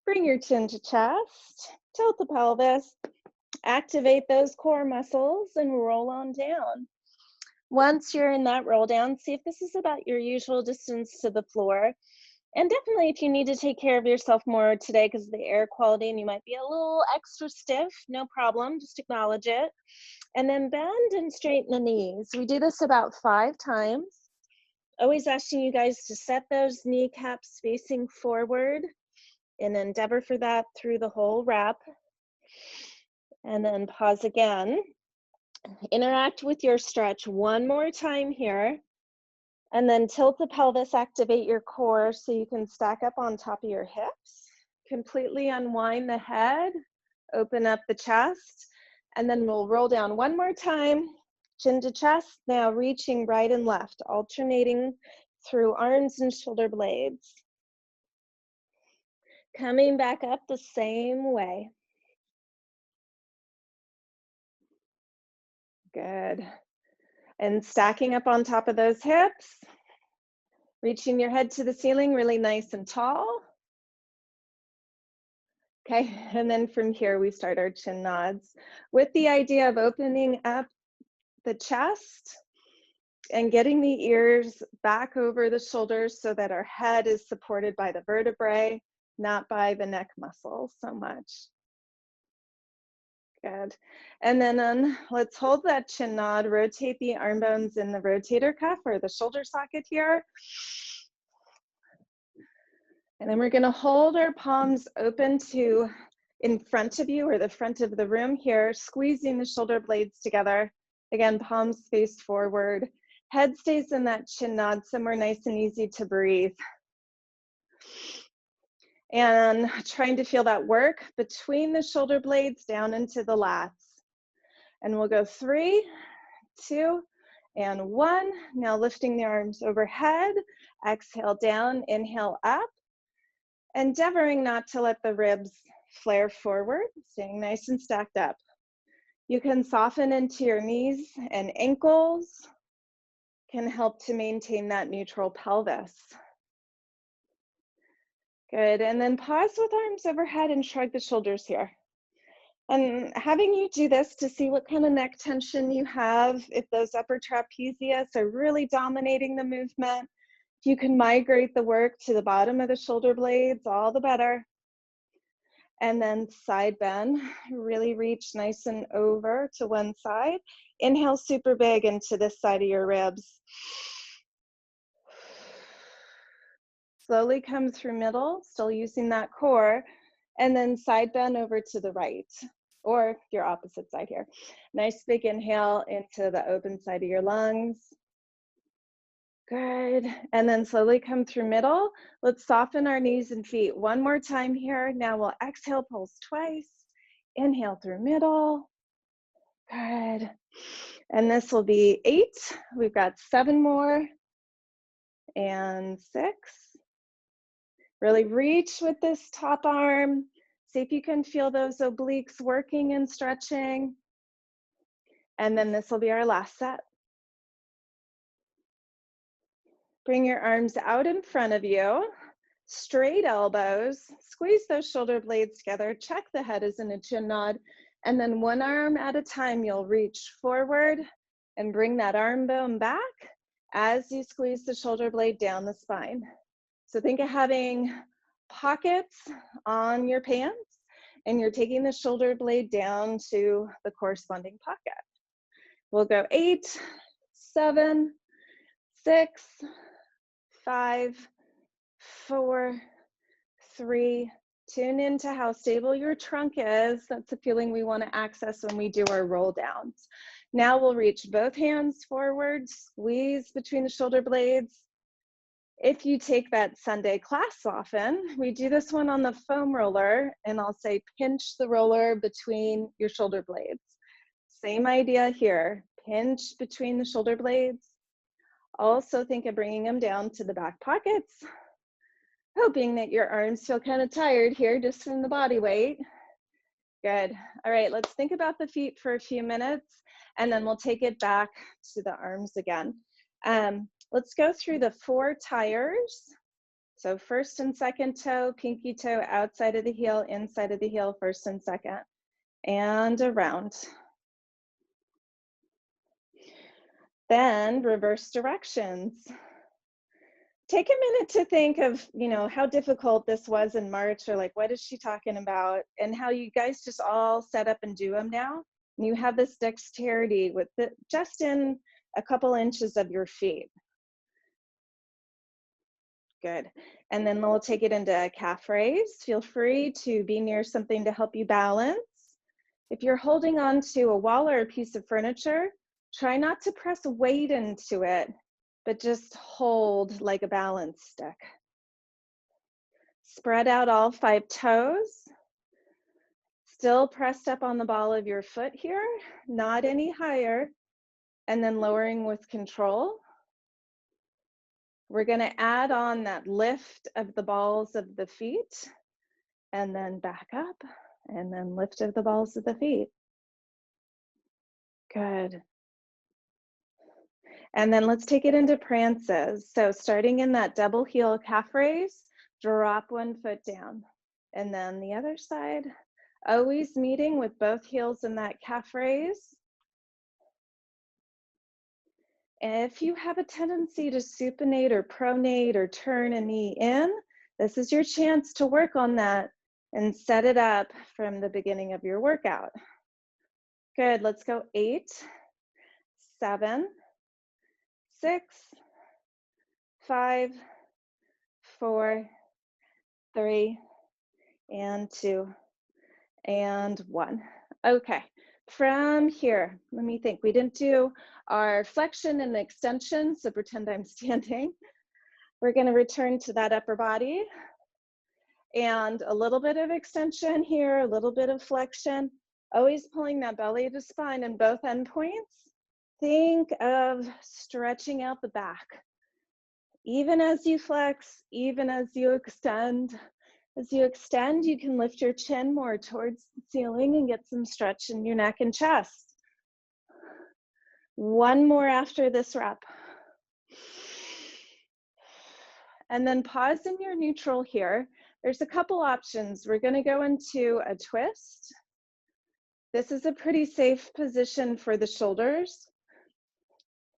Bring your chin to chest, tilt the pelvis, activate those core muscles, and roll on down. Once you're in that roll down, see if this is about your usual distance to the floor. And definitely if you need to take care of yourself more today because of the air quality and you might be a little extra stiff, no problem, just acknowledge it. And then bend and straighten the knees. We do this about 5 times. Always asking you guys to set those kneecaps facing forward and endeavor for that through the whole rep. And then pause again. Interact with your stretch one more time here. And then tilt the pelvis, activate your core so you can stack up on top of your hips. Completely unwind the head, open up the chest, and then we'll roll down one more time, chin to chest, now reaching right and left, alternating through arms and shoulder blades. Coming back up the same way. Good. And stacking up on top of those hips, reaching your head to the ceiling really nice and tall. Okay, and then from here we start our chin nods with the idea of opening up the chest and getting the ears back over the shoulders so that our head is supported by the vertebrae, not by the neck muscles so much. Good. And then let's hold that chin nod, rotate the arm bones in the rotator cuff or the shoulder socket here. And then we're gonna hold our palms open to in front of you or the front of the room here, squeezing the shoulder blades together. Again, palms face forward. Head stays in that chin nod, somewhere nice and easy to breathe. And trying to feel that work between the shoulder blades down into the lats. And we'll go 3, 2, and 1. Now lifting the arms overhead, exhale down, inhale up. Endeavoring not to let the ribs flare forward, staying nice and stacked up. You can soften into your knees and ankles, can help to maintain that neutral pelvis. Good, and then pause with arms overhead and shrug the shoulders here. And having you do this to see what kind of neck tension you have, if those upper trapezius are really dominating the movement. If you can migrate the work to the bottom of the shoulder blades, all the better. And then side bend, really reach nice and over to one side. Inhale super big into this side of your ribs. Slowly come through middle, still using that core, and then side bend over to the right, or your opposite side here. Nice big inhale into the open side of your lungs. Good, and then slowly come through middle. Let's soften our knees and feet one more time here. Now we'll exhale, pulse twice. Inhale through middle. Good, and this will be 8. We've got 7 more, and 6. Really reach with this top arm. See if you can feel those obliques working and stretching. And then this will be our last set. Bring your arms out in front of you, straight elbows, squeeze those shoulder blades together, check the head as in a chin nod, and then one arm at a time, you'll reach forward and bring that arm bone back as you squeeze the shoulder blade down the spine. So think of having pockets on your pants, and you're taking the shoulder blade down to the corresponding pocket. We'll go 8, 7, 6, 5, 4, 3. Tune into how stable your trunk is. That's the feeling we want to access when we do our roll downs. Now we'll reach both hands forward, squeeze between the shoulder blades. If you take that Sunday class often, we do this one on the foam roller, and I'll say pinch the roller between your shoulder blades. Same idea here, pinch between the shoulder blades. Also think of bringing them down to the back pockets, hoping that your arms feel kind of tired here just from the body weight. Good. All right, let's think about the feet for a few minutes, and then we'll take it back to the arms again. Let's go through the 4 tires. So first and second toe, pinky toe outside of the heel, inside of the heel, first and second, and around. Then reverse directions. Take a minute to think of, how difficult this was in March, or like, what is she talking about? And how you guys just all set up and do them now. And you have this dexterity with just in a couple inches of your feet. Good. And then we'll take it into a calf raise. Feel free to be near something to help you balance. If you're holding on to a wall or a piece of furniture, try not to press weight into it, but just hold like a balance stick. Spread out all 5 toes. Still pressed up on the ball of your foot here, not any higher. And then lowering with control. We're going to add on that lift of the balls of the feet, and then back up, and then lift of the balls of the feet. Good. And then let's take it into prances. So starting in that double heel calf raise, drop one foot down. And then the other side, always meeting with both heels in that calf raise. If you have a tendency to supinate or pronate or turn a knee in, this is your chance to work on that and set it up from the beginning of your workout. Good, let's go 8, 7, 6, 5, 4, 3, and 2, and 1. Okay, from here, let me think. We didn't do our flexion and extension, so pretend I'm standing. We're going to return to that upper body. And a little bit of extension here, a little bit of flexion, always pulling that belly to spine in both endpoints. Think of stretching out the back. Even as you flex, even as you extend. As you extend, you can lift your chin more towards the ceiling and get some stretch in your neck and chest. One more after this rep. And then pause in your neutral here. There's a couple options. We're going to go into a twist. This is a pretty safe position for the shoulders.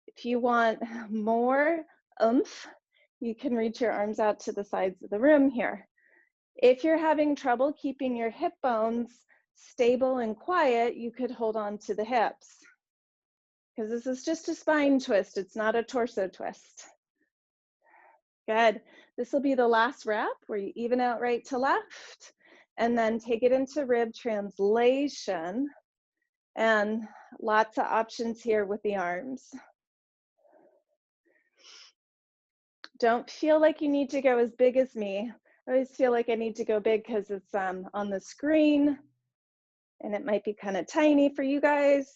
If you want more oomph, you can reach your arms out to the sides of the room here. If you're having trouble keeping your hip bones stable and quiet, you could hold on to the hips, because this is just a spine twist. It's not a torso twist. Good. This will be the last rep where you even out right to left, and then take it into rib translation, and lots of options here with the arms. Don't feel like you need to go as big as me. I always feel like I need to go big because it's on the screen, and it might be kind of tiny for you guys.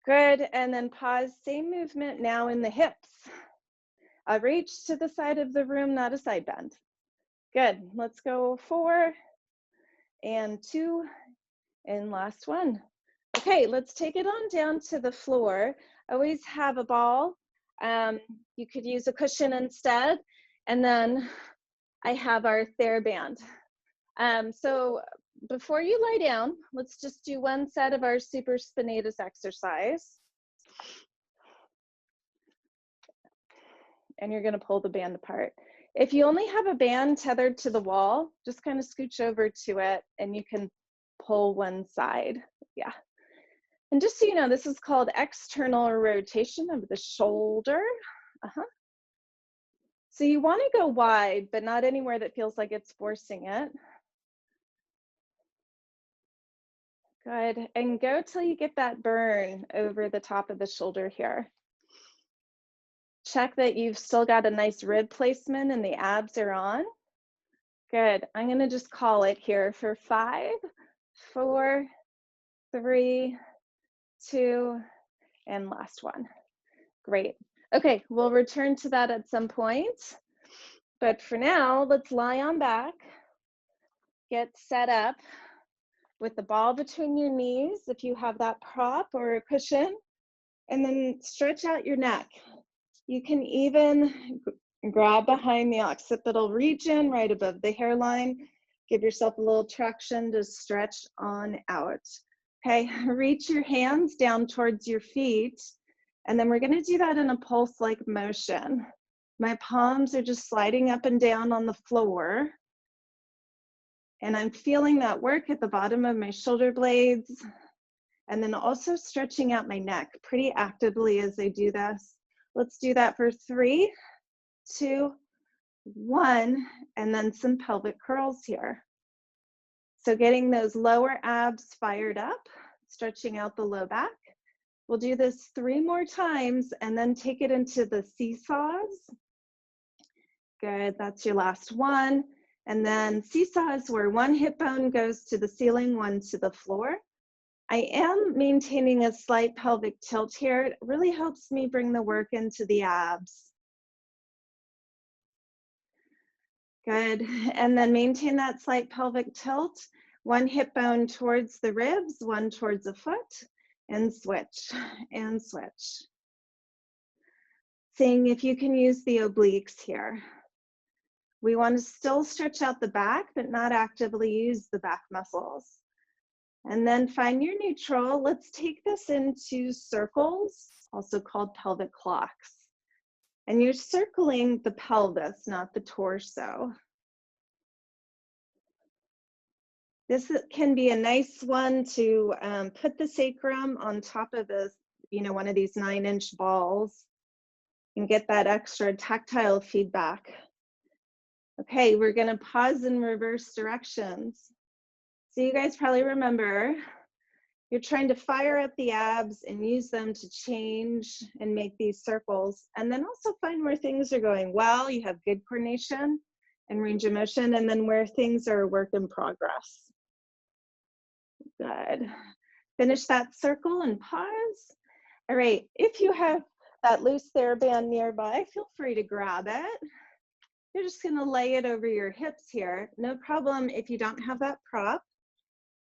Good, and then pause, same movement now in the hips. Reach to the side of the room, not a side bend. Good, let's go 4 and 2 and last one. Okay, let's take it on down to the floor. Always have a ball. You could use a cushion instead. And then I have our TheraBand. So before you lie down, let's just do one set of our super spinatus exercise. And you're gonna pull the band apart. If you only have a band tethered to the wall, just kind of scooch over to it and you can pull one side. Yeah. And just so you know, this is called external rotation of the shoulder. So you want to go wide, but not anywhere that feels like it's forcing it. Good, and go till you get that burn over the top of the shoulder here. Check that you've still got a nice rib placement and the abs are on. Good, I'm gonna just call it here for 5, 4, 3, 2, and last one. Great. Okay, we'll return to that at some point. But for now, let's lie on back. Get set up with the ball between your knees if you have that prop or a cushion, and then stretch out your neck. You can even Grab behind the occipital region, right above the hairline. Give yourself a little traction to stretch on out. Okay, reach your hands down towards your feet, and then we're gonna do that in a pulse-like motion. My palms are just sliding up and down on the floor, and I'm feeling that work at the bottom of my shoulder blades, and then also stretching out my neck pretty actively as I do this. Let's do that for 3, 2, 1, and then some pelvic curls here. So getting those lower abs fired up, stretching out the low back. We'll do this 3 more times and then take it into the seesaws. Good, that's your last one. And then seesaws where one hip bone goes to the ceiling, one to the floor. I am maintaining a slight pelvic tilt here. It really helps me bring the work into the abs. Good, and then maintain that slight pelvic tilt. One hip bone towards the ribs, one towards the foot, and switch, and switch. Seeing if you can use the obliques here. We want to still stretch out the back, but not actively use the back muscles. And then find your neutral. Let's take this into circles, also called pelvic clocks. And you're circling the pelvis, not the torso. This can be a nice one to put the sacrum on top of this, one of these 9-inch balls and get that extra tactile feedback. Okay, we're gonna pause in reverse directions. So you guys probably remember, you're trying to fire up the abs and use them to change and make these circles, and then also find where things are going well. You have good coordination and range of motion, and then where things are a work in progress. Good. Finish that circle and pause. All right, if you have that loose TheraBand nearby, feel free to grab it. You're just gonna lay it over your hips here. No problem if you don't have that prop.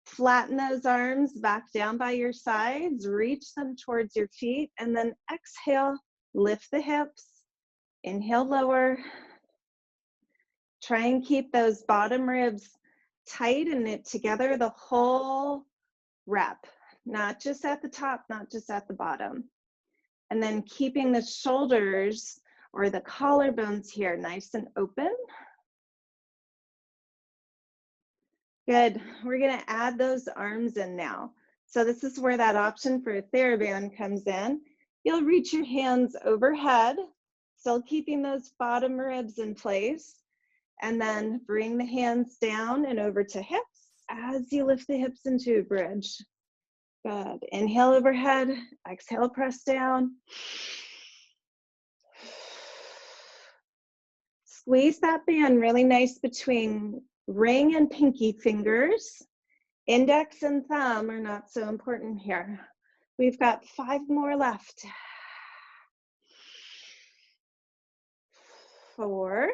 Flatten those arms back down by your sides, reach them towards your feet, and then exhale, lift the hips. Inhale, lower. Try and keep those bottom ribs tight and knit together the whole rep, not just at the top, not just at the bottom. And then keeping the shoulders or the collarbones here nice and open. Good, we're gonna add those arms in now. So this is where that option for a TheraBand comes in. You'll reach your hands overhead, still keeping those bottom ribs in place, and then bring the hands down and over to hips as you lift the hips into a bridge. Good, inhale overhead, exhale, press down. Squeeze that band really nice between ring and pinky fingers. Index and thumb are not so important here. We've got 5 more left. 4,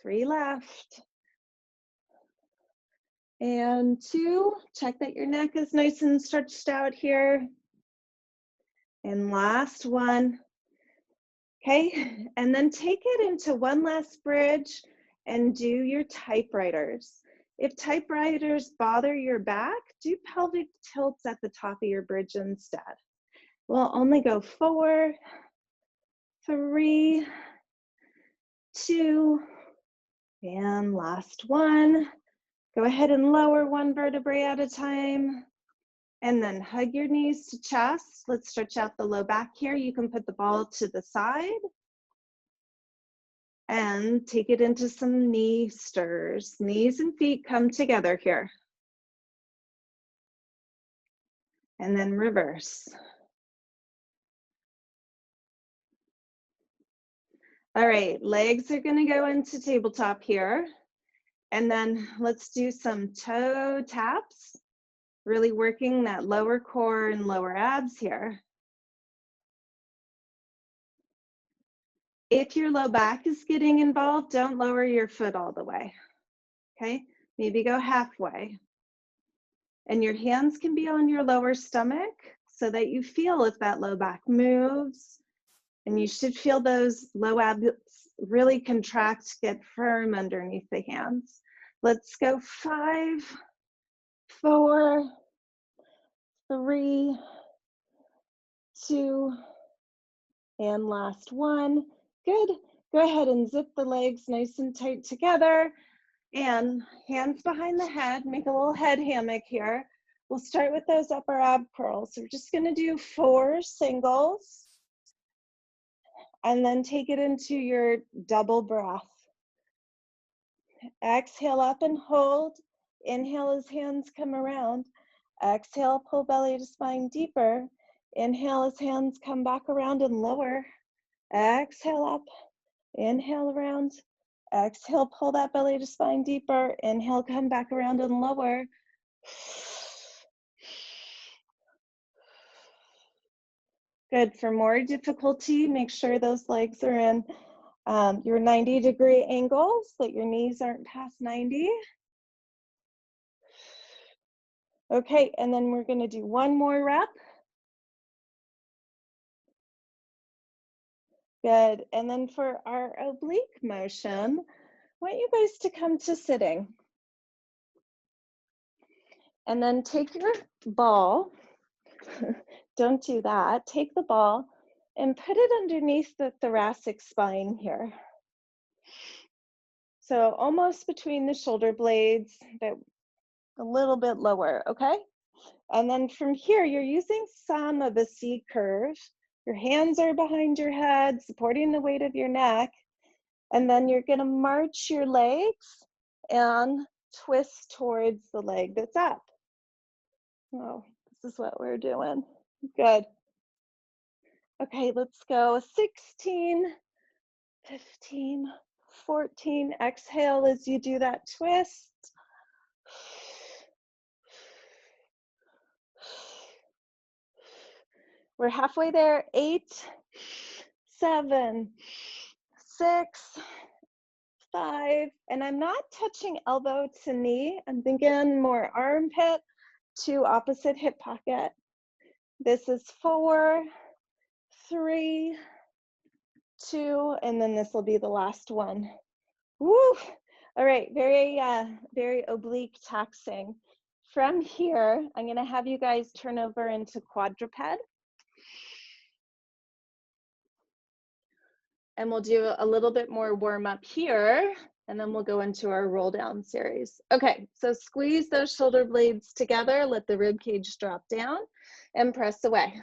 3 left. And 2, check that your neck is nice and stretched out here. And last one. Okay, and then take it into one last bridge and do your typewriters. If typewriters bother your back, do pelvic tilts at the top of your bridge instead. We'll only go 4, 3, 2, and last one. Go ahead and lower one vertebrae at a time. And then hug your knees to chest. Let's stretch out the low back here. You can put the ball to the side. And take it into some knee stirs. Knees and feet come together here. And then reverse. All right, legs are gonna go into tabletop here. And then let's do some toe taps, really working that lower core and lower abs here. If your low back is getting involved, don't lower your foot all the way, okay? Maybe go halfway. And your hands can be on your lower stomach so that you feel if that low back moves. And you should feel those low abs really contract, get firm underneath the hands. Let's go 5, 4, 3, 2, and last one. Good. Go ahead and zip the legs nice and tight together and hands behind the head. Make a little head hammock here. We'll start with those upper ab curls. So we're just going to do 4 singles and then take it into your double breath. Exhale up and hold. Inhale as hands come around. Exhale, pull belly to spine deeper. Inhale as hands come back around and lower. Exhale up. Inhale around. Exhale, pull that belly to spine deeper. Inhale, come back around and lower. Good. For more difficulty, make sure those legs are in your 90-degree angles, that your knees aren't past 90. Okay, and then we're going to do one more rep. Good. And then for our oblique motion, I want you guys to come to sitting. And then take your ball. Don't do that. Take the ball and put it underneath the thoracic spine here. So almost between the shoulder blades, but a little bit lower, okay? And then from here, you're using some of a C curve. Your hands are behind your head, supporting the weight of your neck. And then you're gonna march your legs and twist towards the leg that's up. Oh, this is what we're doing. Good. Okay, let's go 16, 15, 14. Exhale as you do that twist. We're halfway there. 8, 7, 6, 5. And I'm not touching elbow to knee. I'm thinking more armpit to opposite hip pocket. This is 4, 3, 2, and then this will be the last one. Woo! All right, very oblique taxing. From here, I'm gonna have you guys turn over into quadruped. And we'll do a little bit more warm up here, and then we'll go into our roll down series. Okay, so squeeze those shoulder blades together, let the rib cage drop down, and press away.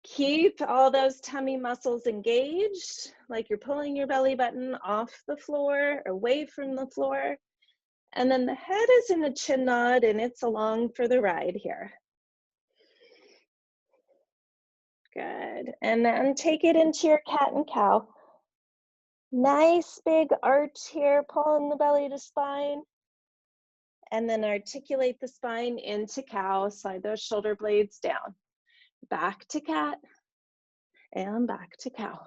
Keep all those tummy muscles engaged, like you're pulling your belly button off the floor, away from the floor. And then the head is in a chin nod, and it's along for the ride here. Good. And then take it into your cat and cow. Nice big arch here, pulling the belly to spine. And then articulate the spine into cow, slide those shoulder blades down. Back to cat and back to cow.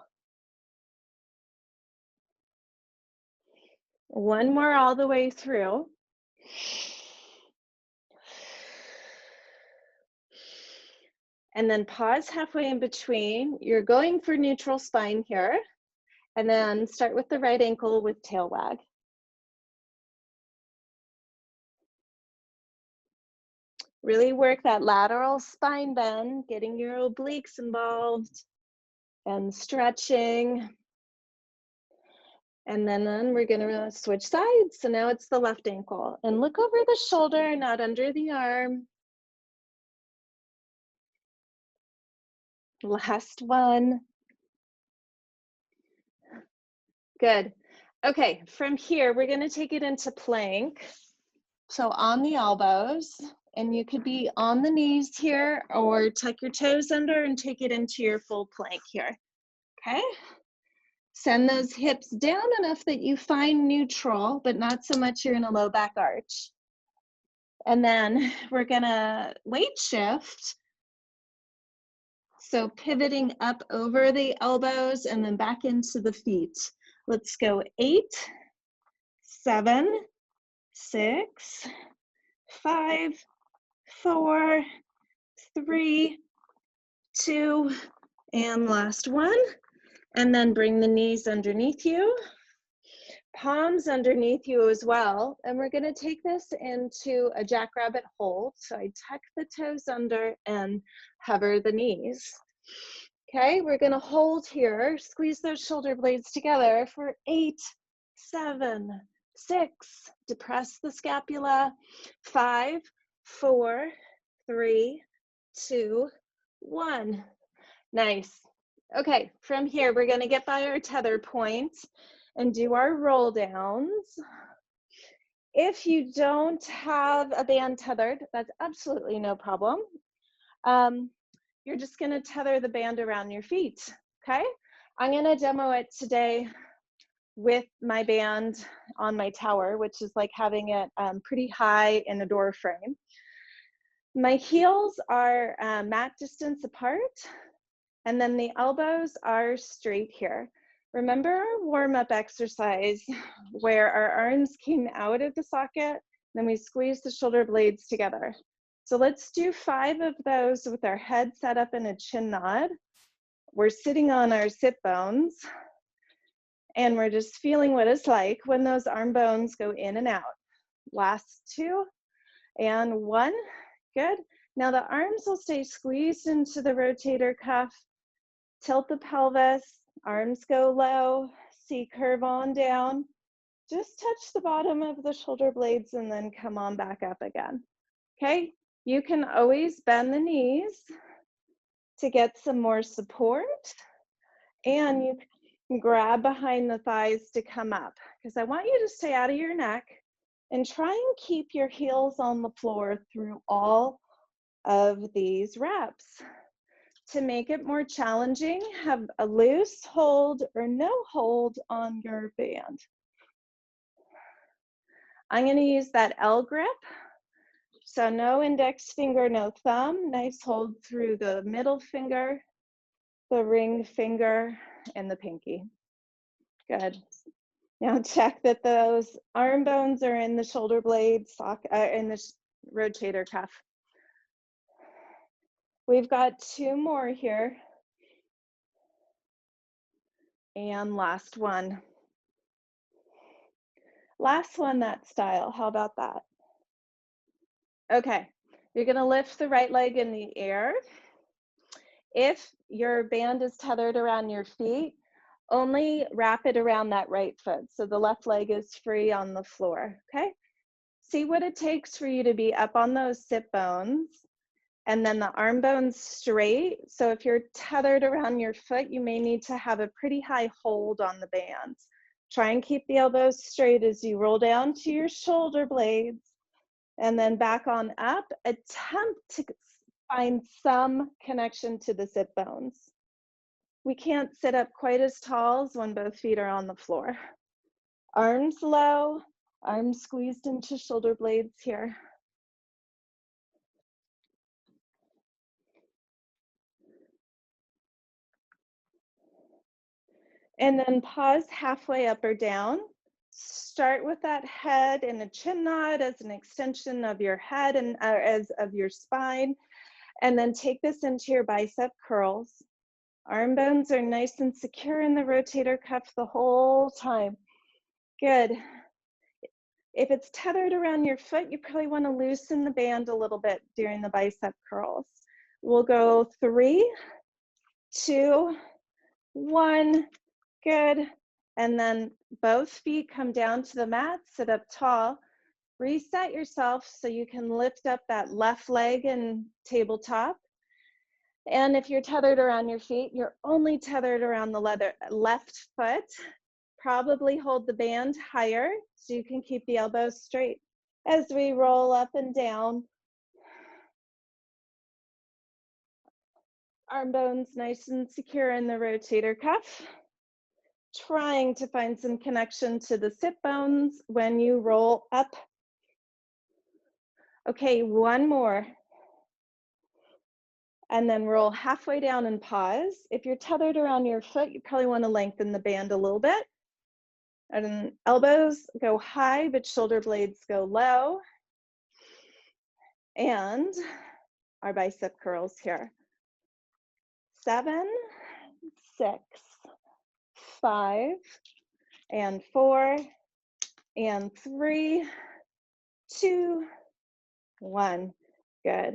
One more all the way through. And then pause halfway in between. You're going for neutral spine here. And then start with the right ankle with tail wag. Really work that lateral spine bend, getting your obliques involved and stretching. And then we're gonna switch sides. So now it's the left ankle. And look over the shoulder, not under the arm. Last one. Good. Okay, from here, we're gonna take it into plank. So on the elbows, and you could be on the knees here or tuck your toes under and take it into your full plank here, okay? Send those hips down enough that you find neutral, but not so much you're in a low back arch. And then we're gonna weight shift. So pivoting up over the elbows and then back into the feet. Let's go 8, 7, 6, 5, 4, 3, 2, and last one. And then bring the knees underneath you, palms underneath you as well. And we're gonna take this into a jackrabbit hold. So I tuck the toes under and hover the knees. Okay, we're gonna hold here, squeeze those shoulder blades together for 8, 7, 6, depress the scapula, 5, 4, 3, 2, 1. Nice. Okay, from here, we're gonna get by our tether point and do our roll downs. If you don't have a band tethered, that's absolutely no problem. You're just gonna tether the band around your feet, okay? I'm gonna demo it today with my band on my tower, which is like having it pretty high in a door frame. My heels are mat distance apart, and then the elbows are straight here. Remember our warm-up exercise where our arms came out of the socket, then we squeeze the shoulder blades together. So let's do 5 of those with our head set up in a chin nod. We're sitting on our sit bones, and we're just feeling what it's like when those arm bones go in and out. Last 2, and 1, good. Now the arms will stay squeezed into the rotator cuff. Tilt the pelvis, arms go low, C curve on down. Just touch the bottom of the shoulder blades and then come on back up again. Okay, you can always bend the knees to get some more support, and you can grab behind the thighs to come up, because I want you to stay out of your neck and try and keep your heels on the floor through all of these reps. To make it more challenging, have a loose hold or no hold on your band. I'm going to use that L grip. So no index finger, no thumb. Nice hold through the middle finger, the ring finger, and the pinky. Good. Now check that those arm bones are in the shoulder blade, in the rotator cuff. We've got 2 more here. And last one. Last one, that style. How about that? Okay, you're gonna lift the right leg in the air. If your band is tethered around your feet, only wrap it around that right foot. So the left leg is free on the floor, okay? See what it takes for you to be up on those sit bones and then the arm bones straight. So if you're tethered around your foot, you may need to have a pretty high hold on the bands. Try and keep the elbows straight as you roll down to your shoulder blades. And then back on up, attempt to find some connection to the sit bones. We can't sit up quite as tall as when both feet are on the floor. Arms low, arms squeezed into shoulder blades here. And then pause halfway up or down. Start with that head in a chin nod as an extension of your head and as of your spine. And then take this into your bicep curls. Arm bones are nice and secure in the rotator cuff the whole time. Good. If it's tethered around your foot, you probably want to loosen the band a little bit during the bicep curls. We'll go 3, 2, 1. Good. And then both feet come down to the mat, sit up tall. Reset yourself so you can lift up that left leg and tabletop. And if you're tethered around your feet, you're only tethered around the left foot. Probably hold the band higher so you can keep the elbows straight. As we roll up and down, arm bones nice and secure in the rotator cuff. Trying to find some connection to the sit bones when you roll up. Okay, 1 more. And then roll halfway down and pause. If you're tethered around your foot, you probably want to lengthen the band a little bit. And elbows go high, but shoulder blades go low. And our bicep curls here. 7, 6, 5 and 4 and 3, 2, 1. Good.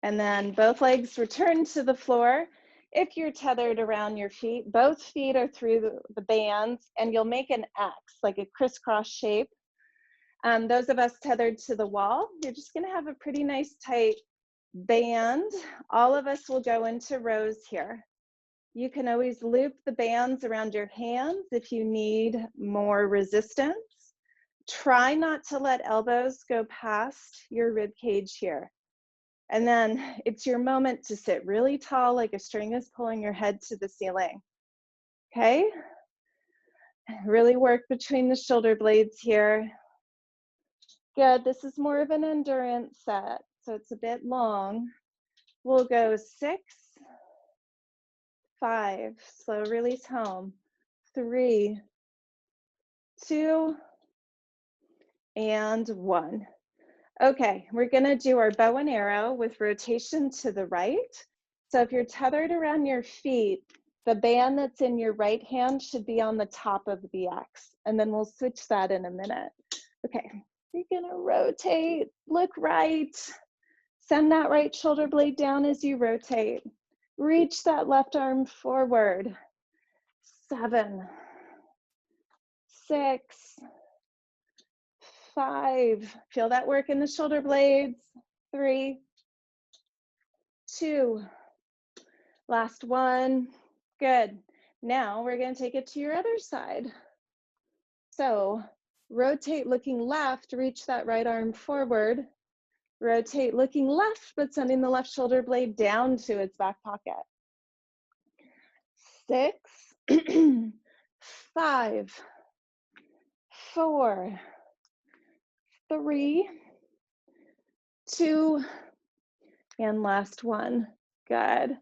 And then both legs return to the floor. If you're tethered around your feet, both feet are through the bands, and you'll make an X, like a crisscross shape. Those of us tethered to the wall, you're just gonna have a pretty nice tight band. All of us will go into rows here. You can always loop the bands around your hands if you need more resistance. Try not to let elbows go past your rib cage here. And then it's your moment to sit really tall, like a string is pulling your head to the ceiling. Okay? Really work between the shoulder blades here. Good, this is more of an endurance set, so it's a bit long. We'll go 6, 5, slow release home, 3, 2, and 1. Okay, we're gonna do our bow and arrow with rotation to the right. So if you're tethered around your feet, the band that's in your right hand should be on the top of the X, and then we'll switch that in a minute. Okay, you're gonna rotate, look right, send that right shoulder blade down as you rotate. Reach that left arm forward. 7, 6, 5, feel that work in the shoulder blades. 3, 2, last one. Good. Now we're going to take it to your other side. So rotate looking left, reach that right arm forward. Rotate looking left, but sending the left shoulder blade down to its back pocket. 6, 5, 4, 3, 2, and last one. Good.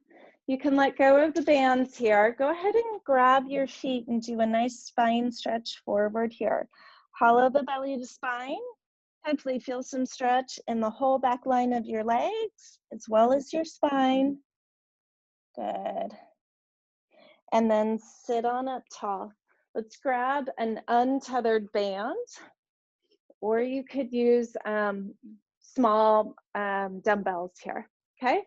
You can let go of the bands here. Go ahead and grab your feet and do a nice spine stretch forward here. Hollow the belly to spine. Hopefully feel some stretch in the whole back line of your legs as well as your spine. Good. And then sit on up tall. Let's grab an untethered band, or you could use small dumbbells here, okay?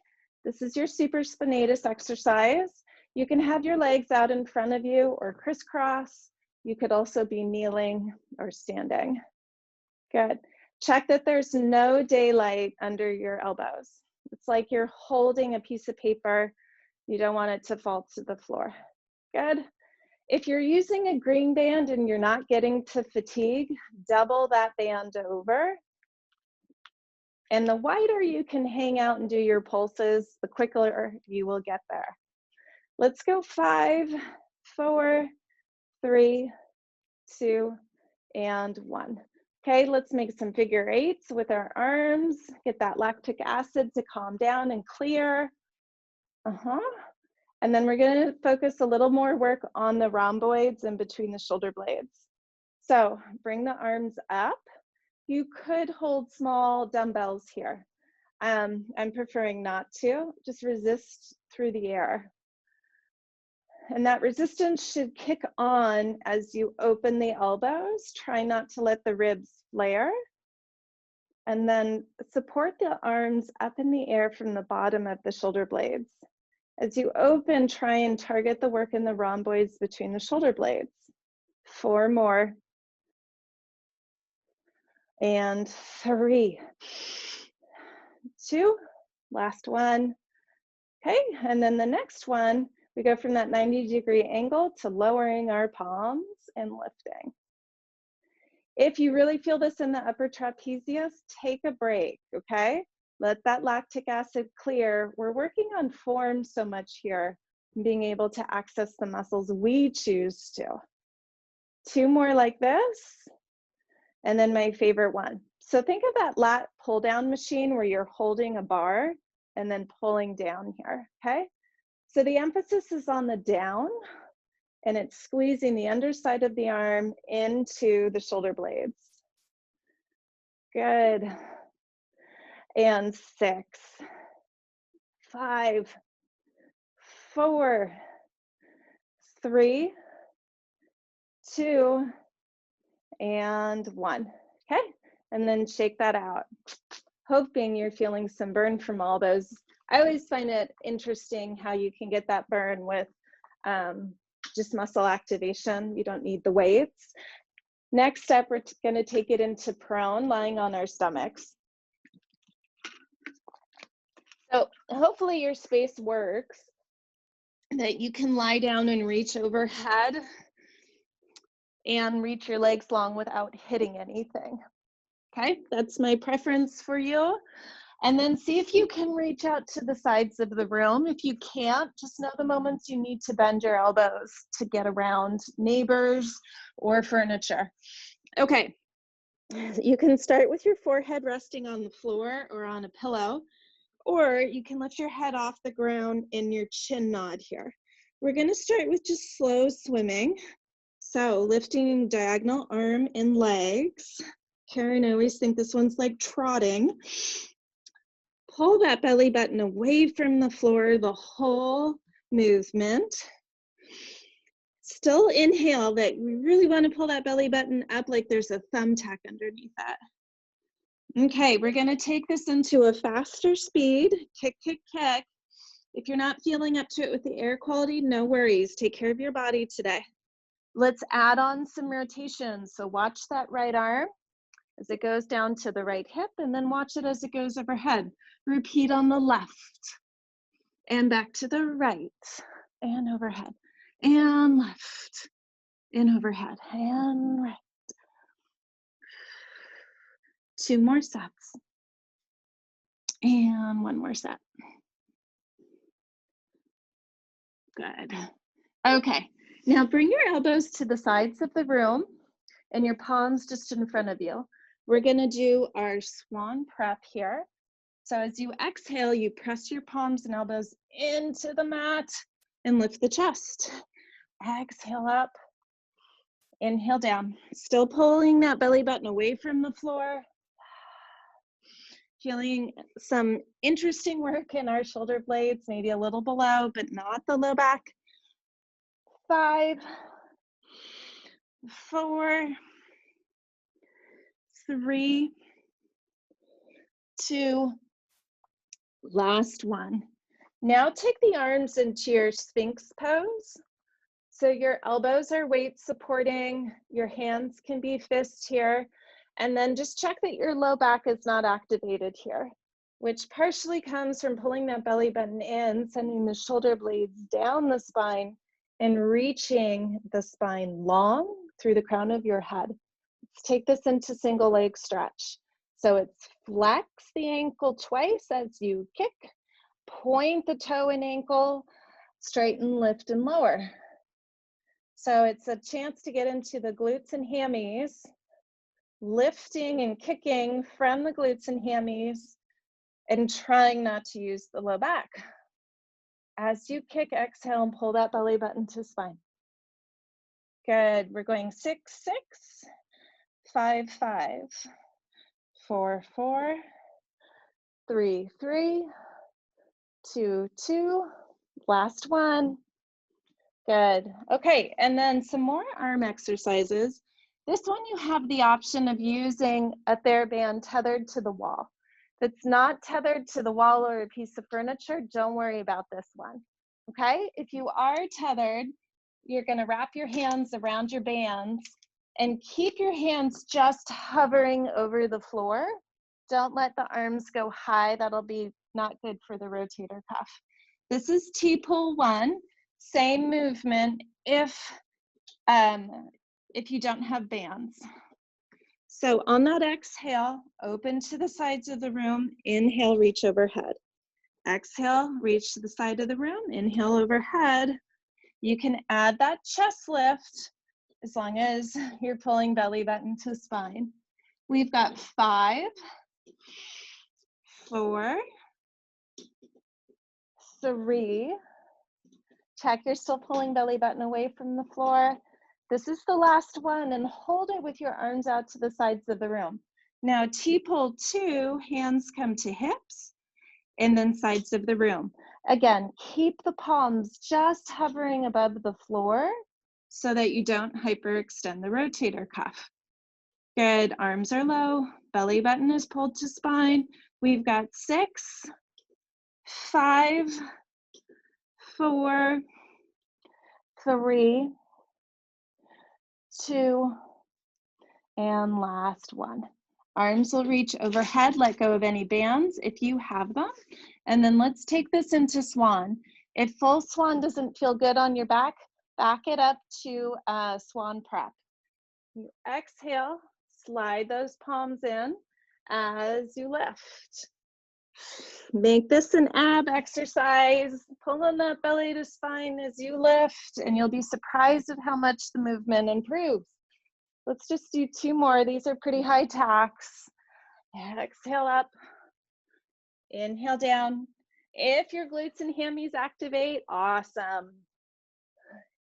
This is your supraspinatus exercise. You can have your legs out in front of you or crisscross. You could also be kneeling or standing. Good. Check that there's no daylight under your elbows. It's like you're holding a piece of paper. You don't want it to fall to the floor. Good. If you're using a green band and you're not getting to fatigue, double that band over. And the wider you can hang out and do your pulses, the quicker you will get there. Let's go 5, 4, 3, 2, and 1. Okay, let's make some figure eights with our arms. Get that lactic acid to calm down and clear. And then we're gonna focus a little more work on the rhomboids in between the shoulder blades. So bring the arms up. You could hold small dumbbells here. I'm preferring not to, just resist through the air. And that resistance should kick on as you open the elbows. Try not to let the ribs flare. And then support the arms up in the air from the bottom of the shoulder blades. As you open, try and target the work in the rhomboids between the shoulder blades. 4 more. And 3, 2, last one. Okay, and then the next one, we go from that 90-degree angle to lowering our palms and lifting. If you really feel this in the upper trapezius, take a break, okay? Let that lactic acid clear. We're working on form so much here, being able to access the muscles we choose to. 2 more like this, and then my favorite one. So think of that lat pull down machine where you're holding a bar and then pulling down here, okay? So the emphasis is on the down, and it's squeezing the underside of the arm into the shoulder blades. Good. And 6, 5, 4, 3, 2, and 1. Okay, and then shake that out. Hoping you're feeling some burn from all those. I always find it interesting how you can get that burn with just muscle activation. You don't need the weights. Next step, we're going to take it into prone, lying on our stomachs. So hopefully your space works, that you can lie down and reach overhead and reach your legs long without hitting anything. Okay, that's my preference for you. And then see if you can reach out to the sides of the room. If you can't, just know the moments you need to bend your elbows to get around neighbors or furniture. Okay, you can start with your forehead resting on the floor or on a pillow, or you can lift your head off the ground in your chin nod here. We're gonna start with just slow swimming. So lifting diagonal arm and legs. Karen, I always think this one's like trotting. Pull that belly button away from the floor the whole movement. Still inhale, that we really want to pull that belly button up like there's a thumbtack underneath that. Okay, we're going to take this into a faster speed. Kick, kick, kick. If you're not feeling up to it with the air quality, no worries. Take care of your body today. Let's add on some rotation. So watch that right arm as it goes down to the right hip, and then watch it as it goes overhead. Repeat on the left and back to the right and overhead and left and overhead and right. 2 more sets and 1 more set. Good. Okay, now bring your elbows to the sides of the room and your palms just in front of you. We're gonna do our swan prep here. So as you exhale, you press your palms and elbows into the mat and lift the chest. Exhale up, inhale down. Still pulling that belly button away from the floor. Feeling some interesting work in our shoulder blades, maybe a little below, but not the low back. 5, 4, 3, 2, last one. Now take the arms into your Sphinx pose. So your elbows are weight supporting, your hands can be fists here, and then just check that your low back is not activated here, which partially comes from pulling that belly button in, sending the shoulder blades down the spine and reaching the spine long through the crown of your head. Let's take this into single leg stretch. So it's flex the ankle twice as you kick, point the toe and ankle, straighten, lift, and lower. So it's a chance to get into the glutes and hammies, lifting and kicking from the glutes and hammies, and trying not to use the low back. As you kick, exhale and pull that belly button to spine. Good. We're going 6, 6, 5, 5, 4, 4, 3, 3, 2, 2. Last one. Good. Okay, and then some more arm exercises. This one you have the option of using a TheraBand tethered to the wall. If it's not tethered to the wall or a piece of furniture, don't worry about this one. Okay, if you are tethered, you're going to wrap your hands around your bands and keep your hands just hovering over the floor. Don't let the arms go high. That'll be not good for the rotator cuff. This is T-pull 1. Same movement if you don't have bands. So on that exhale, open to the sides of the room. Inhale, reach overhead. Exhale, reach to the side of the room. Inhale overhead. You can add that chest lift as long as you're pulling belly button to spine. We've got 5, 4, 3. Check you're still pulling belly button away from the floor. This is the last one, and hold it with your arms out to the sides of the room. Now T-pull 2, hands come to hips, and then sides of the room. Again, keep the palms just hovering above the floor so that you don't hyperextend the rotator cuff. Good, arms are low, belly button is pulled to spine. We've got 6, 5, 4, 3, 2, and last one. Arms will reach overhead, let go of any bands if you have them. And then let's take this into swan. If full swan doesn't feel good on your back it up to swan prep. You exhale, slide those palms in as you lift. Make this an ab exercise, pulling that belly to spine as you lift, and you'll be surprised at how much the movement improves. Let's just do 2 more. These are pretty high tax. Exhale up, inhale down. If your glutes and hammies activate, awesome.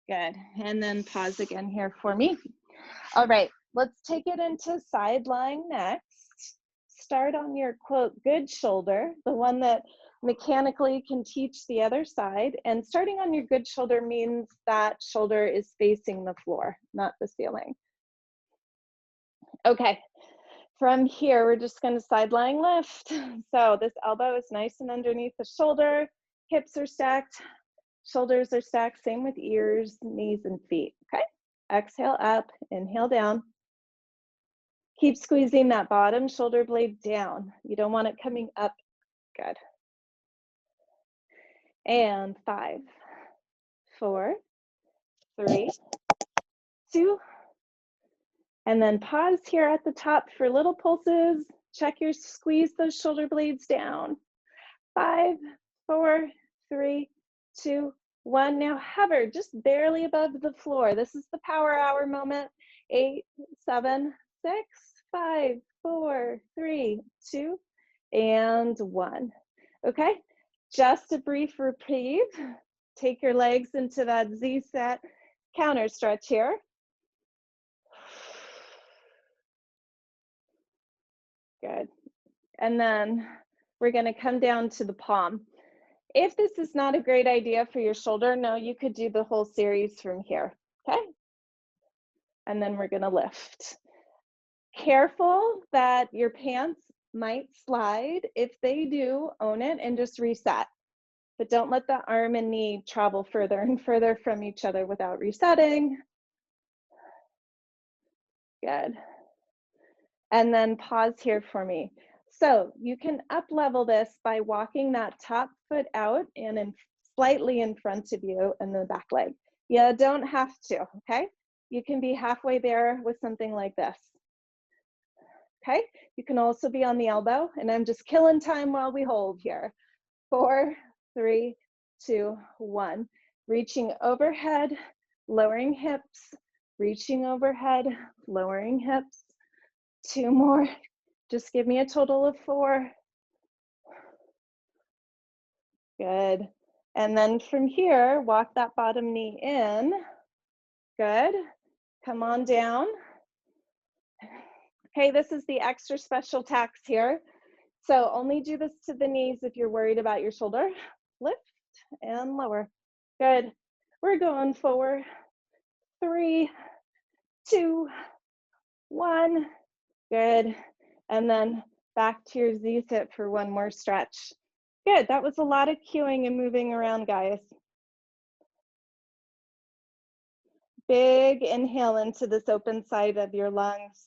Good, and then pause again here for me. All right, let's take it into side lying next. Start on your, quote, good shoulder, the one that mechanically can teach the other side. And starting on your good shoulder means that shoulder is facing the floor, not the ceiling. Okay, from here, we're just gonna side lying lift. So this elbow is nice and underneath the shoulder, hips are stacked, shoulders are stacked, same with ears, knees, and feet, okay? Exhale up, inhale down. Keep squeezing that bottom shoulder blade down. You don't want it coming up. Good. And 5, 4, 3, 2, and then pause here at the top for little pulses. Check your squeeze those shoulder blades down. 5, 4, 3, 2, 1. Now hover just barely above the floor. This is the power hour moment. 8, 7, 6, 5, 4, 3, 2, and 1. Okay, just a brief reprieve. Take your legs into that Z-set counter stretch here. Good. And then we're going to come down to the palm. If this is not a great idea for your shoulder, no, you could do the whole series from here, okay? And then we're going to lift. Careful that your pants might slide. If they do, own it and just reset. But don't let the arm and knee travel further and further from each other without resetting. Good. And then pause here for me. So you can up level this by walking that top foot out and slightly in front of you and the back leg. You don't have to, okay? You can be halfway there with something like this. Okay, you can also be on the elbow, and I'm just killing time while we hold here. 4, 3, 2, 1. Reaching overhead, lowering hips, reaching overhead, lowering hips. 2 more. Just give me a total of 4. Good. And then from here, walk that bottom knee in. Good. Come on down. Okay, this is the extra special tax here. So only do this to the knees if you're worried about your shoulder. Lift and lower. Good. We're going forward. 3, 2, 1. Good. And then back to your Z-sit for one more stretch. Good. That was a lot of cueing and moving around, guys. Big inhale into this open side of your lungs.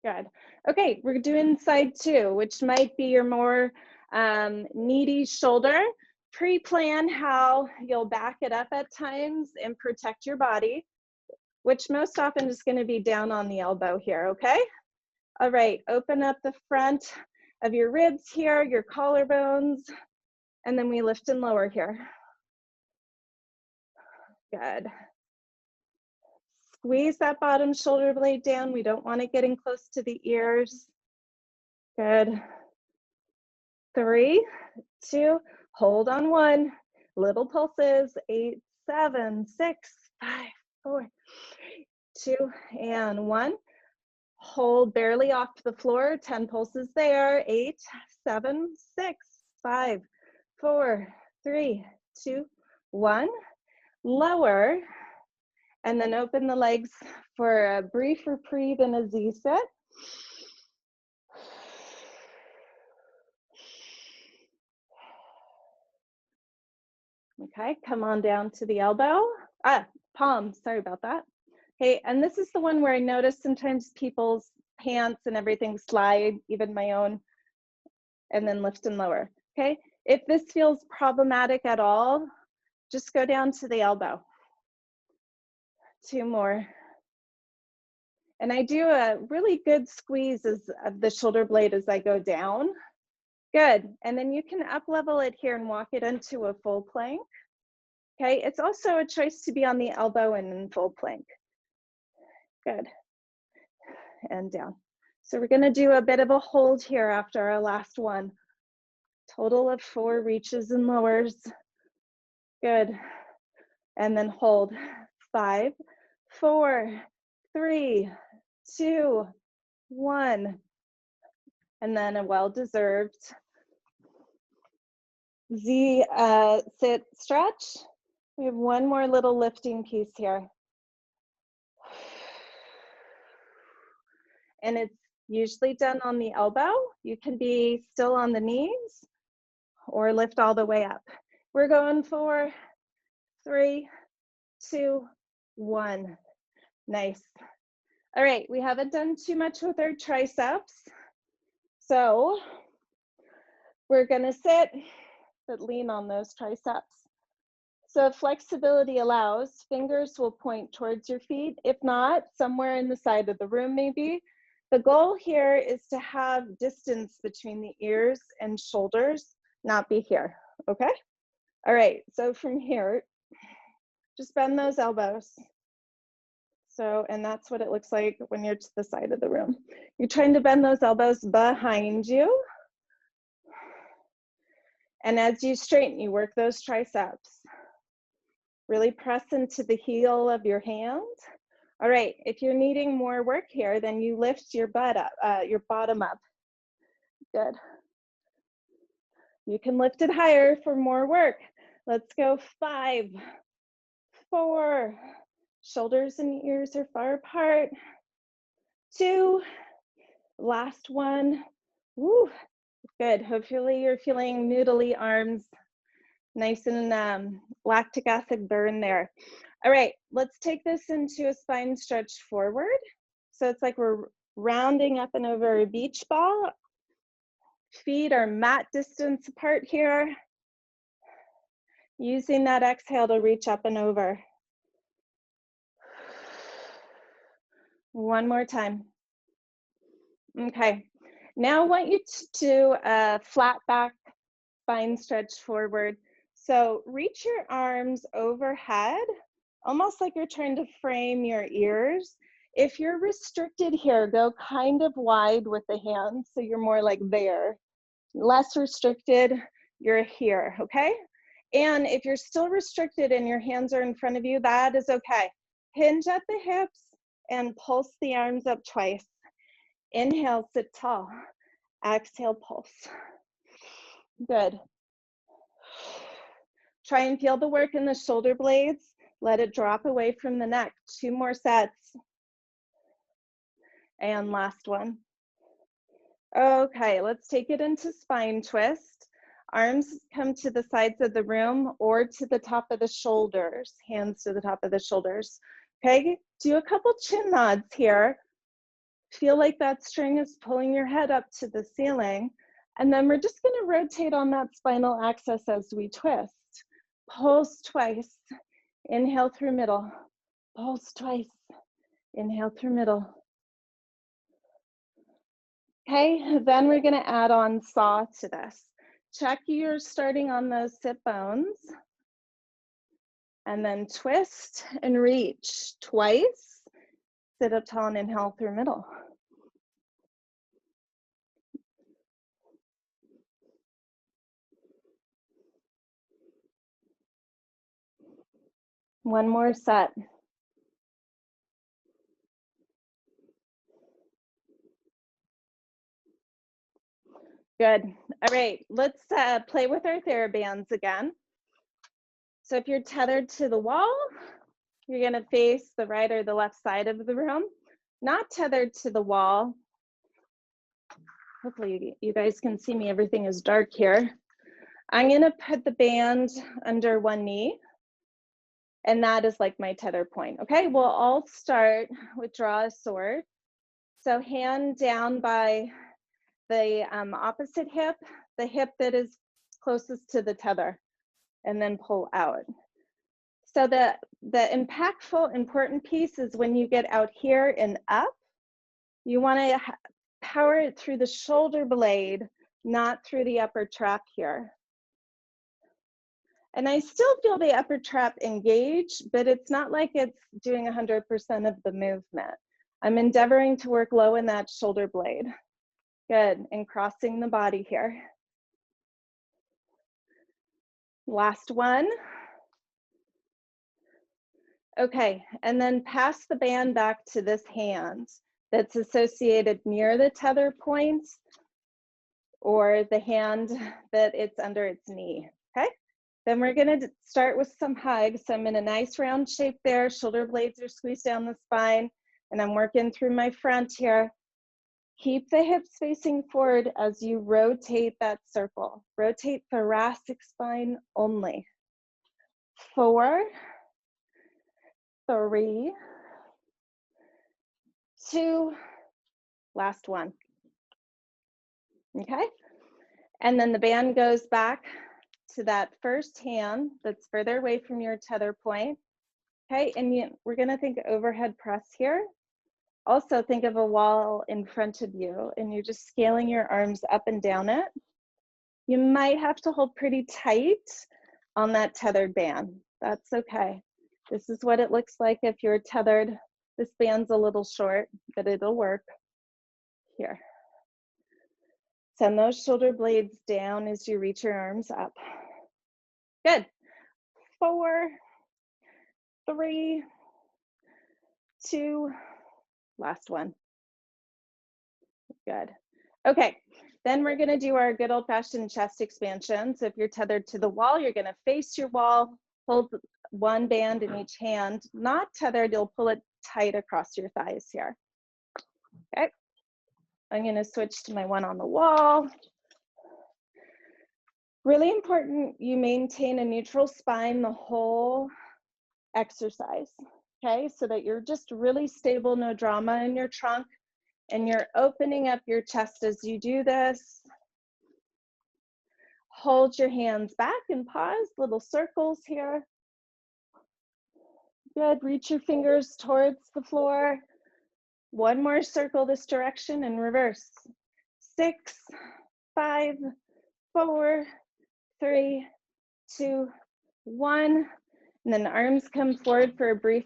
Good. Okay, we're doing side 2, which might be your more needy shoulder. Pre-plan how you'll back it up at times and protect your body, which most often is going to be down on the elbow here, okay? All right, open up the front of your ribs here, your collarbones, and then we lift and lower here. Good. Squeeze that bottom shoulder blade down. We don't want it getting close to the ears. Good. 3, 2, hold on 1. Little pulses. 8, 7, 6, 5, 4, 3, 2, and 1. Hold barely off the floor. 10 pulses there. 8, 7, 6, 5, 4, 3, 2, 1. Lower, and then open the legs for a brief reprieve in a Z sit. Okay, come on down to the elbow. Palm, sorry about that. Okay, and this is the one where I notice sometimes people's pants and everything slide, even my own, and then lift and lower. Okay, if this feels problematic at all, just go down to the elbow. 2 more. And I do a really good squeeze of the shoulder blade as I go down. Good, and then you can up level it here and walk it into a full plank. Okay, it's also a choice to be on the elbow and in full plank. Good, and down. So we're gonna do a bit of a hold here after our last one. Total of 4 reaches and lowers. Good, and then hold. 5, 4, 3, 2, 1. And then a well-deserved Z sit stretch. We have one more little lifting piece here. And it's usually done on the elbow. You can be still on the knees or lift all the way up. We're going for 3, 2, 1. Nice. All right, we haven't done too much with our triceps. So we're gonna sit, but lean on those triceps. So if flexibility allows, fingers will point towards your feet. If not, somewhere in the side of the room maybe. The goal here is to have distance between the ears and shoulders, not be here, okay? All right, so from here, just bend those elbows. So, and that's what it looks like when you're to the side of the room. You're trying to bend those elbows behind you. And as you straighten, you work those triceps. Really press into the heel of your hand. All right, if you're needing more work here, then you lift your butt up, your bottom up. Good. You can lift it higher for more work. Let's go 5, 4. Shoulders and ears are far apart. 2. Last one. Woo. Good. Hopefully you're feeling noodly arms, nice and lactic acid burn there. All right, let's take this into a spine stretch forward. So it's like we're rounding up and over a beach ball. Feet are mat distance apart here. Using that exhale to reach up and over. One more time. Okay, now I want you to do a flat back spine stretch forward. So reach your arms overhead, almost like you're trying to frame your ears. If you're restricted here, go kind of wide with the hands, so you're more like there. Less restricted, you're here, okay? And if you're still restricted and your hands are in front of you, that is okay. Hinge at the hips and pulse the arms up twice. Inhale, sit tall. Exhale, pulse. Good. Try and feel the work in the shoulder blades. Let it drop away from the neck. 2 more sets. And last one. Okay, let's take it into spine twist. Arms come to the sides of the room or to the top of the shoulders. Hands to the top of the shoulders. Okay, do a couple chin nods here. Feel like that string is pulling your head up to the ceiling. And then we're just gonna rotate on that spinal axis as we twist. Pulse twice. Inhale through middle. Pulse twice. Inhale through middle. Okay, then we're gonna add on saw to this. Check you're starting on those sit bones. And then twist and reach twice. Sit up tall and inhale through middle. One more set. Good. All right, let's play with our TheraBands again. So if you're tethered to the wall, you're gonna face the right or the left side of the room. Not tethered to the wall. Hopefully you guys can see me, everything is dark here. I'm gonna put the band under one knee, and that is like my tether point. Okay, we'll all start with draw a sword. So hand down by the opposite hip, the hip that is closest to the tether, and then pull out. So the impactful, important piece is when you get out here and up, you want to power it through the shoulder blade, not through the upper trap here. And I still feel the upper trap engaged, but it's not like it's doing 100% of the movement. I'm endeavoring to work low in that shoulder blade. Good, and crossing the body here. Last one. Okay, and then pass the band back to this hand that's associated near the tether point or the hand that it's under its knee, okay? Then we're gonna start with some hugs. So I'm in a nice round shape there, shoulder blades are squeezed down the spine, and I'm working through my front here. Keep the hips facing forward as you rotate that circle. Rotate thoracic spine only. 4, 3, 2, last one. Okay? And then the band goes back to that first hand that's further away from your tether point. Okay, and we're gonna think overhead press here. Also think of a wall in front of you and you're just scaling your arms up and down it. You might have to hold pretty tight on that tethered band. That's okay. This is what it looks like if you're tethered. This band's a little short, but it'll work. Here. Send those shoulder blades down as you reach your arms up. Good. 4, 3, 2, last one. Good. Okay, then we're gonna do our good old-fashioned chest expansion. So if you're tethered to the wall, you're gonna face your wall, hold one band in each hand. Not tethered, you'll pull it tight across your thighs here. Okay, I'm gonna switch to my one on the wall. Really important you maintain a neutral spine the whole exercise, okay? So that you're just really stable, no drama in your trunk, and you're opening up your chest as you do this. Hold your hands back and pause, little circles here. Good, reach your fingers towards the floor. One more circle this direction and reverse. 6, 5, 4, 3, 2, 1. And then arms come forward for a brief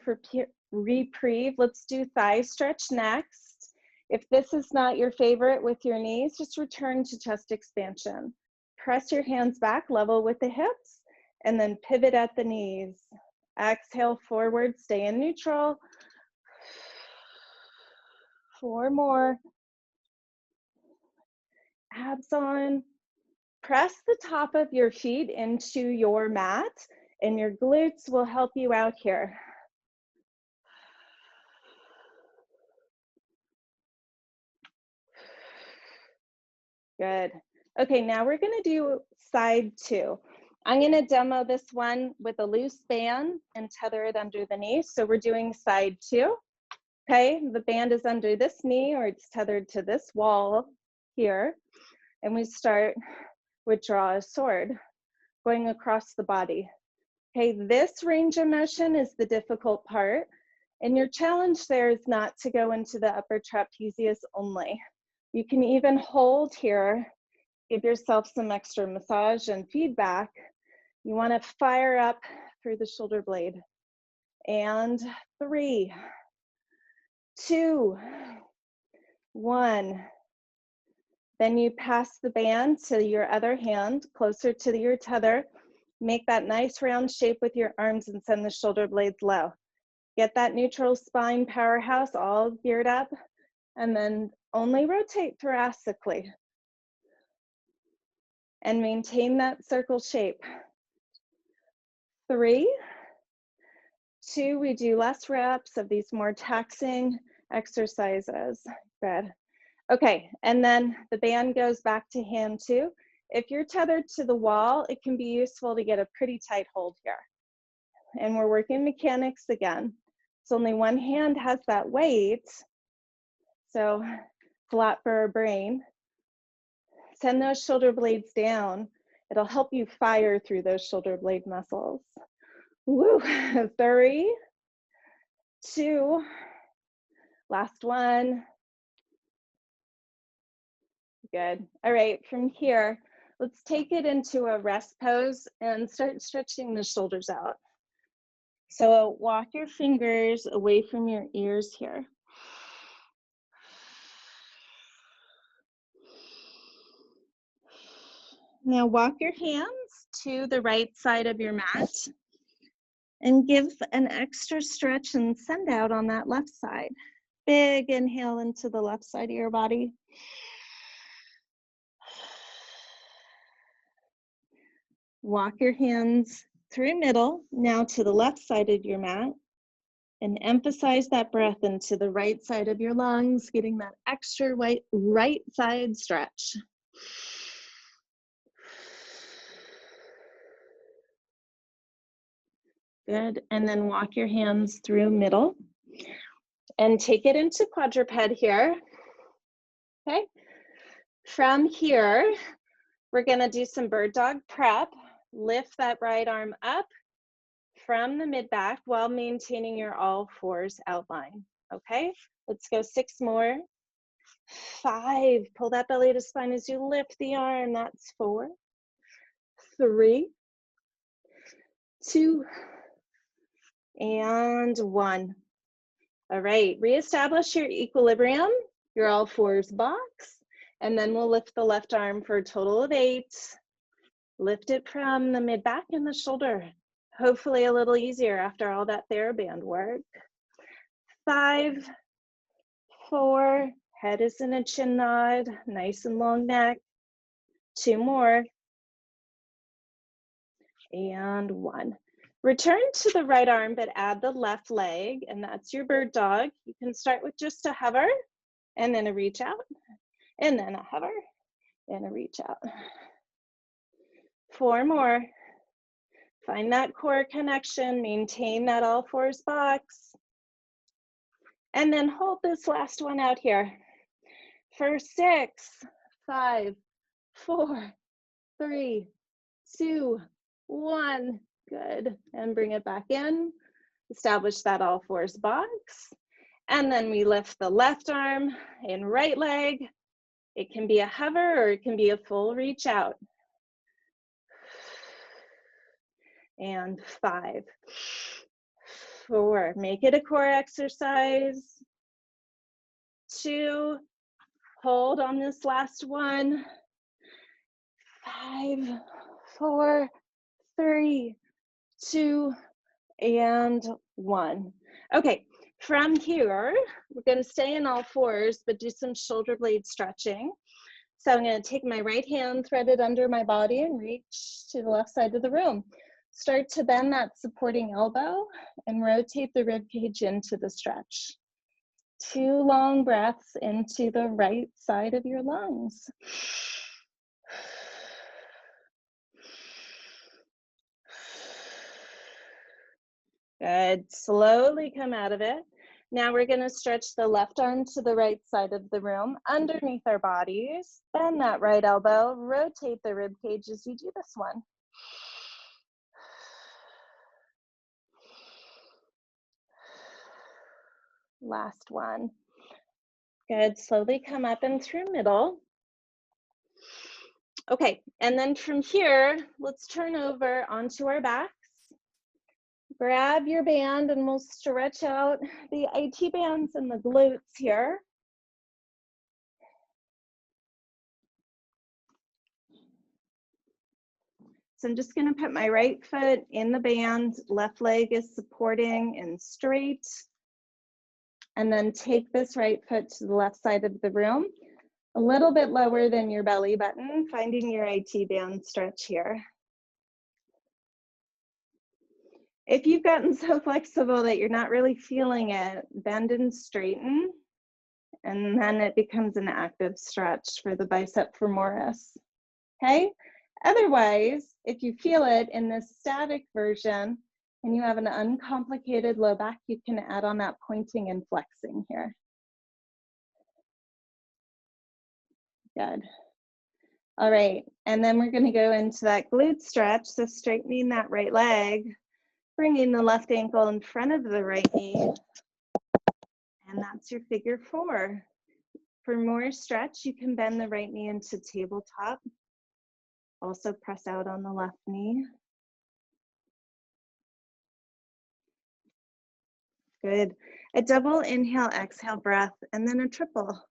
reprieve. Let's do thigh stretch next. If this is not your favorite with your knees, just return to chest expansion. Press your hands back level with the hips and then pivot at the knees. Exhale forward, stay in neutral. 4 more. Abs on. Press the top of your feet into your mat and your glutes will help you out here. Good. Okay, now we're gonna do side 2. I'm gonna demo this one with a loose band and tether it under the knee. So we're doing side 2. Okay, the band is under this knee or it's tethered to this wall here. And we start with draw a sword, going across the body. Okay, this range of motion is the difficult part. And your challenge there is not to go into the upper trapezius only. You can even hold here, give yourself some extra massage and feedback. You want to fire up through the shoulder blade. And 3, 2, 1. Then you pass the band to your other hand, closer to your tether. Make that nice round shape with your arms and send the shoulder blades low. Get that neutral spine powerhouse all geared up, and then only rotate thoracically. And maintain that circle shape. 3, 2, we do less reps of these more taxing exercises. Good. Okay, and then the band goes back to hand 2. If you're tethered to the wall, it can be useful to get a pretty tight hold here. And we're working mechanics again. So only one hand has that weight. So flat for our brain. Send those shoulder blades down. It'll help you fire through those shoulder blade muscles. Woo, 3, 2, last one. Good. All right, from here, let's take it into a rest pose and start stretching the shoulders out. So walk your fingers away from your ears here. Now walk your hands to the right side of your mat and give an extra stretch and send out on that left side. Big inhale into the left side of your body. Walk your hands through middle, now to the left side of your mat, and emphasize that breath into the right side of your lungs, getting that extra right side stretch. Good, and then walk your hands through middle and take it into quadruped here. Okay, from here, we're gonna do some bird dog prep. Lift that right arm up from the mid back while maintaining your all fours outline. Okay, let's go 6 more. 5, pull that belly to spine as you lift the arm. That's 4, 3, 2, and 1. All right, reestablish your equilibrium, your all fours box, and then we'll lift the left arm for a total of 8. Lift it from the mid back and the shoulder. Hopefully a little easier after all that TheraBand work. 5, 4, head is in a chin nod, nice and long neck. 2 more. And 1. Return to the right arm, but add the left leg, and that's your bird dog. You can start with just a hover, and then a reach out, and then a hover, and a reach out. 4 more. Find that core connection, maintain that all fours box. And then hold this last one out here for 6, 5, 4, 3, 2, 1. Good. And bring it back in. Establish that all fours box. And then we lift the left arm and right leg. It can be a hover or it can be a full reach out. And 5, 4, make it a core exercise. 2, hold on this last one. 5, 4, 3, 2, and 1. Okay, from here, we're gonna stay in all fours, but do some shoulder blade stretching. So I'm gonna take my right hand, thread it under my body, and reach to the left side of the room. Start to bend that supporting elbow and rotate the rib cage into the stretch. 2 long breaths into the right side of your lungs. Good, slowly come out of it. Now we're gonna stretch the left arm to the right side of the room, underneath our bodies. Bend that right elbow, rotate the rib cage as you do this one. Last one. Good, slowly come up and through middle. Okay, and then from here, let's turn over onto our backs. Grab your band and we'll stretch out the IT bands and the glutes here. So I'm just gonna put my right foot in the band, left leg is supporting and straight. And then take this right foot to the left side of the room, a little bit lower than your belly button, finding your IT band stretch here. If you've gotten so flexible that you're not really feeling it, bend and straighten, and then it becomes an active stretch for the bicep femoris, okay? Otherwise, if you feel it in this static version and you have an uncomplicated low back, you can add on that pointing and flexing here. Good. All right, and then we're gonna go into that glute stretch, so straightening that right leg, bringing the left ankle in front of the right knee, and that's your figure four. For more stretch, you can bend the right knee into tabletop. Also press out on the left knee. Good. A double inhale, exhale breath, and then a triple.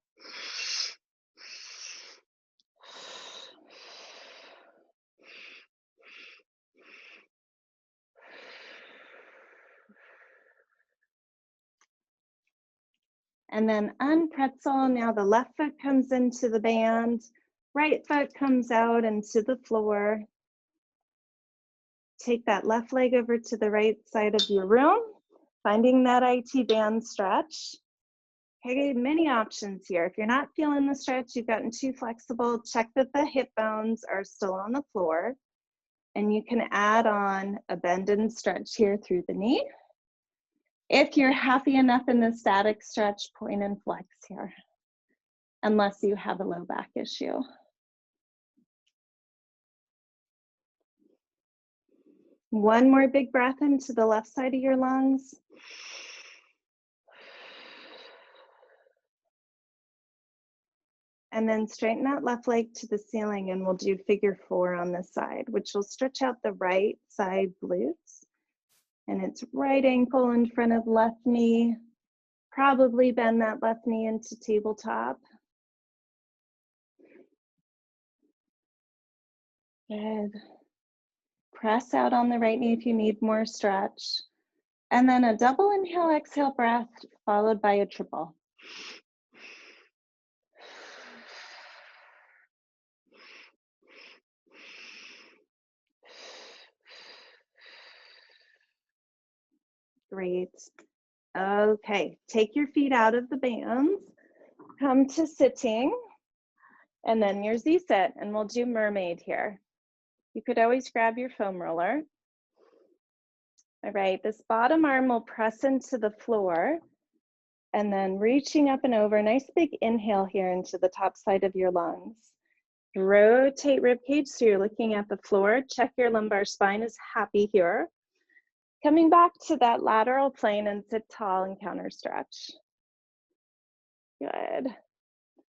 And then unpretzel. Now the left foot comes into the band, right foot comes out into the floor. Take that left leg over to the right side of your room, finding that IT band stretch. Okay, many options here. If you're not feeling the stretch, you've gotten too flexible, check that the hip bones are still on the floor, and you can add on a bend and stretch here through the knee. If you're happy enough in the static stretch, point and flex here, unless you have a low back issue. One more big breath into the left side of your lungs. And then straighten that left leg to the ceiling, and we'll do figure four on this side, which will stretch out the right side glutes. And it's right ankle in front of left knee. Probably bend that left knee into tabletop. Good. Press out on the right knee if you need more stretch. And then a double inhale, exhale breath, followed by a triple. Great. Okay, take your feet out of the bands, come to sitting, and then your Z-sit, and we'll do mermaid here. You could always grab your foam roller. All right, this bottom arm will press into the floor, and then reaching up and over, nice big inhale here into the top side of your lungs. Rotate ribcage so you're looking at the floor. Check your lumbar spine is happy here. Coming back to that lateral plane and sit tall and counter stretch. Good.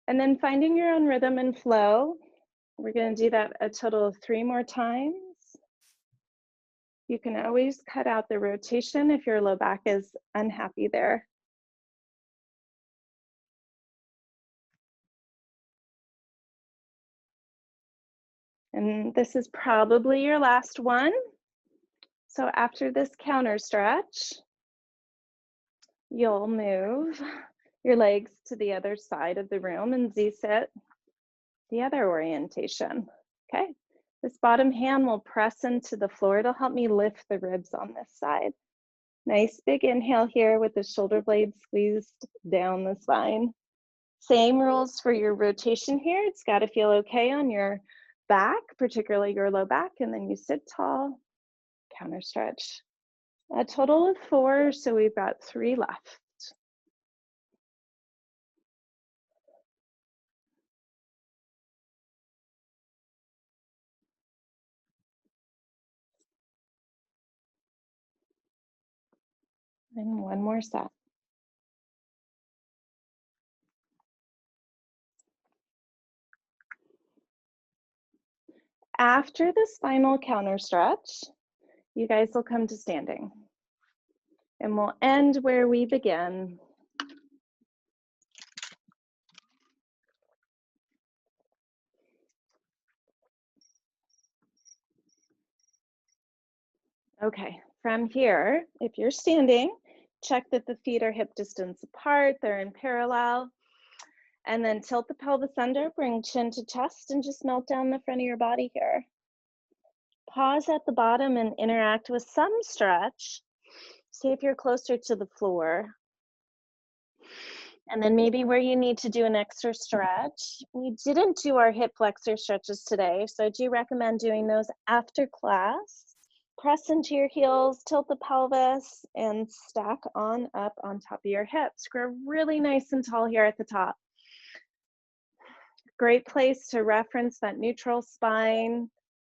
And then finding your own rhythm and flow. We're going to do that a total of 3 more times. You can always cut out the rotation if your low back is unhappy there. And this is probably your last one. So after this counter stretch, you'll move your legs to the other side of the room and Z-sit the other orientation. Okay, this bottom hand will press into the floor. It'll help me lift the ribs on this side. Nice big inhale here with the shoulder blades squeezed down the spine. Same rules for your rotation here. It's got to feel okay on your back, particularly your low back, and then you sit tall, counter stretch. A total of 4, so we've got 3 left. And one more set. After the spinal counter stretch, you guys will come to standing. And we'll end where we begin. Okay, from here, if you're standing, check that the feet are hip distance apart, they're in parallel. And then tilt the pelvis under, bring chin to chest, and just melt down the front of your body here. Pause at the bottom and interact with some stretch. See if you're closer to the floor. And then maybe where you need to do an extra stretch. We didn't do our hip flexor stretches today, so I do recommend doing those after class. Press into your heels, tilt the pelvis, and stack on up on top of your hips. Grow really nice and tall here at the top. Great place to reference that neutral spine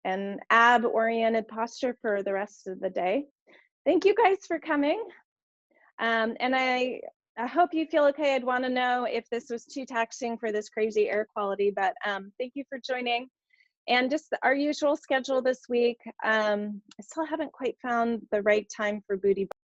and ab-oriented posture for the rest of the day. Thank you guys for coming. And I hope you feel okay. I'd want to know if this was too taxing for this crazy air quality, but thank you for joining. And just our usual schedule this week. I still haven't quite found the right time for booty